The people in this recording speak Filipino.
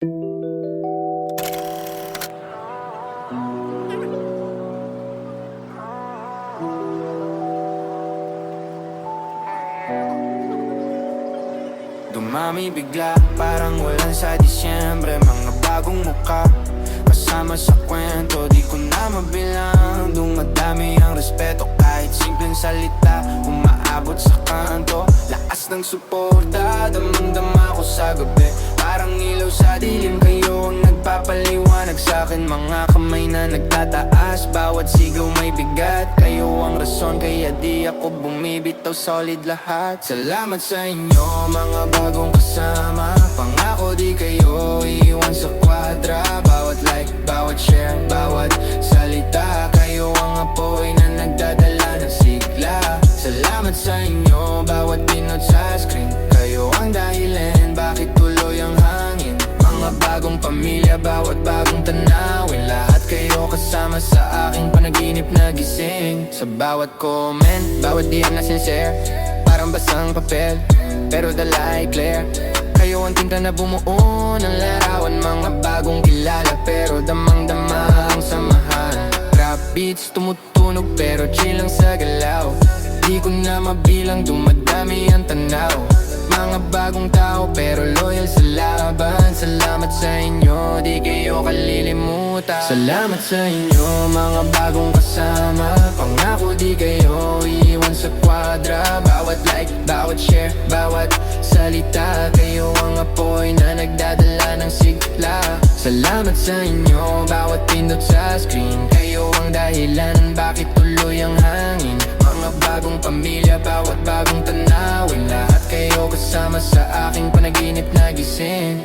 Dumami bigla, parang ulan sa Disyembre. Mga bagong muka, kasama sa kwento. Di ko na mabilang, dumadami ang respeto. Kahit simpleng salita, umaabot sa kanto. Lakas ng suporta, damang-dama ko sa gabi. Parang ilaw sa dilim, kayo ang nagpapaliwanag sa'kin. Mga kamay na nagtataas, bawat sigaw may bigat. Kayo ang rason, kaya di ako bumibitaw, solid lahat. Salamat sa inyo, mga bagong kasama. Pangako di kayo iiwan sa kwadra. Bawat like, bawat share, bawat salita. Kayo ang apoy na nagdadala ng sigla. Salamat sa inyo, bawat pinot sa screen. Kayo ang dahilan, bakit tuloy ang hangin. Mga bagong pamilya, bawat bagong tanawin. Lahat kayo kasama sa aking panaginip na gising. Sa bawat comment, bawat DM na sincere. Parang basang papel, pero dala ay clear. Kayo ang tinta na bumuo ng larawan. Mga bagong kilala, pero damang-dama ang samahan. Rap beats tumutunog, pero chill lang sa galaw. Di ko na mabilang, dumadami ang tanaw. Mga bagong tao, pero loyal sa laban. Salamat sa inyo, di kayo kalilimutan. Salamat sa inyo, mga bagong kasama. Pangako di kayo iiwan sa kwadra. Bawat like, bawat share, bawat salita. Kayo ang apoy na nagdadala ng sigla. Salamat sa inyo, bawat pindot sa screen. Kayo ang dahilan, bakit tuloy ang hangin. Mga bagong pamilya, bawat bagong tanawin. Lahat kayo kasama sa aking panaginip na gising.